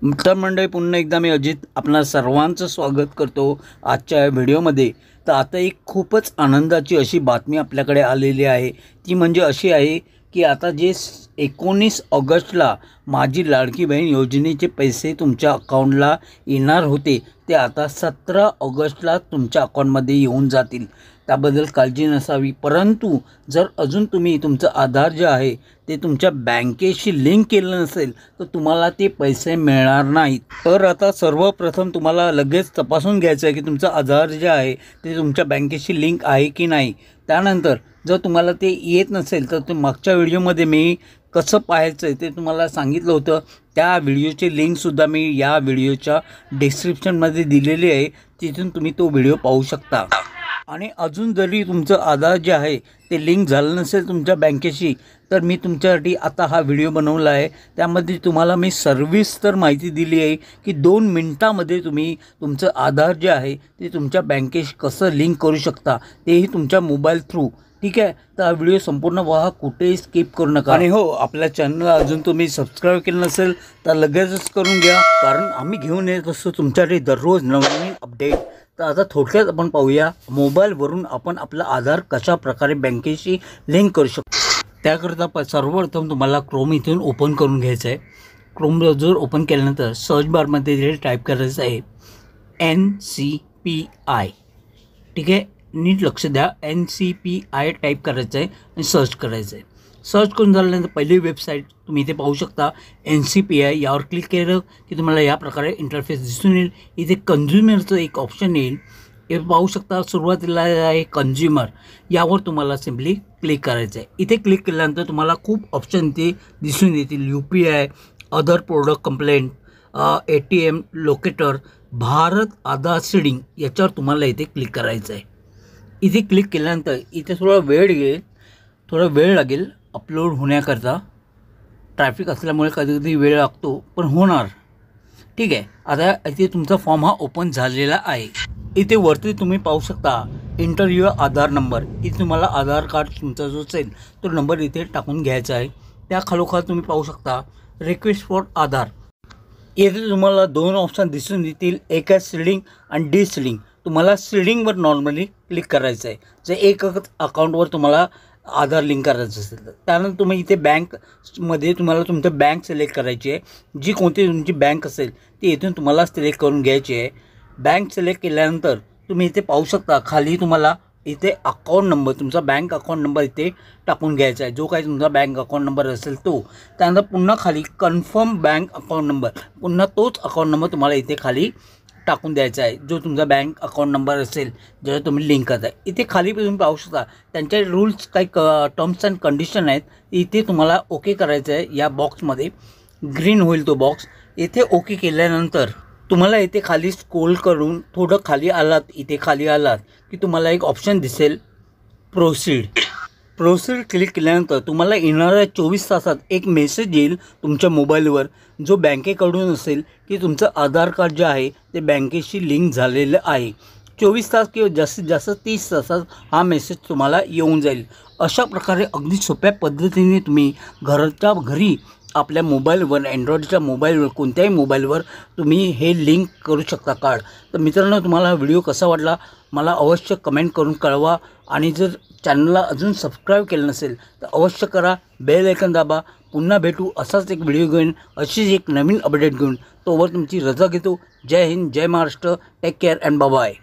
मित्र मंडळी, पुन्हा एकदा मी अजित आपणा सर्वांचं स्वागत करतो आजच्या व्हिडिओमध्ये। तर आता एक खूपच आनंदाची अशी बातमी आपल्याकडे आलेली आहे। ती म्हणजे अशी आहे की आता जे 19 ऑगस्टला माझी लाडकी बहीण योजनेचे पैसे तुमच्या अकाउंटला येणार होते ते आता 17 ऑगस्टला तुमच्या अकाउंटमध्ये येऊन जातील। त्याबद्दल काळजी नसावी, परंतु जर अजून तुम्ही तुमचं आधार जे आहे ते तुमच्या बँकेशी लिंक केलं नसेल तर तुम्हाला ते पैसे मिळणार नाहीत। तर आता सर्वप्रथम तुम्हाला लगेच तपासून घ्यायचं आहे की तुमचं आधार जे आहे ते तुमच्या बँकेशी लिंक आहे की नाही। त्यानंतर जर तुम्हाला ते येत नसेल तर मागच्या व्हिडिओमध्ये मी कसं पाहायचं ते तुम्हाला सांगितलं होतं। त्या व्हिडिओची लिंकसुद्धा मी या व्हिडिओच्या डिस्क्रिप्शनमध्ये दिलेली आहे, तिथून तुम्ही तो व्हिडिओ पाहू शकता। आणि अजून जरी तुमचं आधार जे आहे ते लिंक झालं नसेल तुमच्या बँकेशी तर मी तुमच्यासाठी आता हा व्हिडिओ बनवला आहे। त्यामध्ये तुम्हाला मी सर्विस माहिती दिली आहे की 2 मिनिटांमध्ये तुम्ही तुमचं आधार जे आहे ते तुमच्या बँकेशी कसं लिंक करू शकता, तेही तुमच्या मोबाईल थ्रू। ठीक आहे, तर हा व्हिडिओ संपूर्ण पहा, कुठेही स्किप करू नका। आणि हो, आपल्या चॅनलला अजून तुम्ही सबस्क्राईब केलं नसेल तर लगेचच करून घ्या, कारण आम्ही घेऊन येत असतो तुमच्यासाठी दररोज नवीन अपडेट। तर आता थोडक्यात आपण पाहूया मोबाईलवरून आपण आपला आधार कशा प्रकारे बँकेशी लिंक करू शकतो। त्याकरता सर्वप्रथम तुम्हाला क्रोम इथून ओपन करून घ्यायचं आहे। क्रोम ब्राउझर ओपन केल्यानंतर सर्च बारमध्ये टाईप करायचं आहे NCPI। ठीक आहे, नीट लक्ष द्या, NCPI टाईप करायचं आहे आणि सर्च करायचं आहे। सर्च करून झाल्यानंतर पहिली वेबसाईट तुम्ही इथे पाहू शकता NCPI। यावर क्लिक केलं की तुम्हाला या प्रकारे इंटरफेस दिसून येईल। इथे कंझ्युमरचं एक ऑप्शन येईल, हे पाहू शकता। सुरुवातीला आहे कंझ्युमर, यावर तुम्हाला सिम्पली क्लिक करायचं आहे। इथे क्लिक केल्यानंतर तुम्हाला खूप ऑप्शन इथे दिसून येतील, UPI, other product complaint, ATM locator, Bharat Aadhaar seeding, याच्यावर तुम्हाला इथे क्लिक करायचं आहे। इथे क्लिक केल्यानंतर इथे थोडा वेळ लागेल अपलोड होण्याकरता। ट्रॅफिक असल्यामुळे कधी कधी वेळ लागतो, पण होणार। ठीक आहे, आता इथे तुमचा फॉर्म हा ओपन झालेला आहे। इथे वरती तुम्ही पाहू शकता इंटर युअर आधार नंबर। इथे तुम्हाला आधार कार्ड तुमचा जो असेल तो नंबर इथे टाकून घ्यायचा आहे। त्या खालोखाल तुम्ही पाहू शकता रिक्वेस्ट फॉर आधार। येथे तुम्हाला 2 ऑप्शन दिसून येतील, एक आहे सीडिंग आणि डिसीडिंग। तुम्हाला सीडिंगवर नॉर्मली क्लिक करायचं आहे जर एक अकाउंटवर तुम्हाला आधार लिंक करायचं असेल तर। त्यानंतर तुम्ही इथे बँकमध्ये तुम्हाला तुमचं बँक सिलेक्ट करायची आहे, जी कोणती तुमची बँक असेल ती इथून तुम्हाला सिलेक्ट करून घ्यायची आहे। बँक सिलेक्ट केल्यानंतर तुम्ही इथे पाहू शकता खाली तुम्हाला इथे अकाउंट नंबर, तुमचा बँक अकाउंट नंबर इथे टाकून घ्यायचा आहे, जो काही तुमचा बँक अकाउंट नंबर असेल तो। त्यानंतर पुन्हा खाली कन्फर्म बँक अकाउंट नंबर, पुन्हा तोच अकाउंट नंबर तुम्हाला इथे खाली टाकून द्यायचा आहे, जो तुमचा बँक अकाउंट नंबर असेल ज्याला तुम्ही लिंक करताय। इथे खाली तुम्ही पाहू शकता त्यांचे रूल्स, काही टर्म्स अँड कंडिशन आहेत, इथे तुम्हाला ओके करायचं आहे। या बॉक्समध्ये ग्रीन होईल तो बॉक्स, इथे ओके केल्यानंतर तुम्हाला इथे खाली स्क्रोल करून थोडं खाली आलात, इथे खाली आलात की तुम्हाला एक ऑप्शन दिसेल प्रोसीड क्लिक केल्यानंतर तुम्हाला येणाऱ्या 24 तासात एक मेसेज येईल तुमच्या मोबाईलवर, जो बँकेकडून असेल की तुमचं आधार कार्ड जे आहे ते बँकेशी लिंक झालेलं आहे। 24 तास किंवा जास्तीत जास्त 30 तासात हा मेसेज तुम्हाला येऊन जाईल। अशा प्रकारे अगदी सोप्या पद्धतीने तुम्ही घरच्या घरी आपल्या मोबाईलवर, अँड्रॉइडच्या मोबाईलवर, कोणत्याही मोबाईलवर तुम्ही हे लिंक करू शकता कार्ड। तर मित्रांनो, तुम्हाला हा व्हिडिओ कसा वाटला मला अवश्य कमेंट करून कळवा, आणि जर चॅनलला अजून सबस्क्राईब केलं नसेल तर अवश्य करा, बेल आयकॉन दाबा। पुन्हा भेटू असाच एक व्हिडिओ घेऊन, अशीच एक नवीन अपडेट घेऊन। तोवर तुमची रजा घेतो। Jai Hind, Jai Maharashtra, take care and bye bye.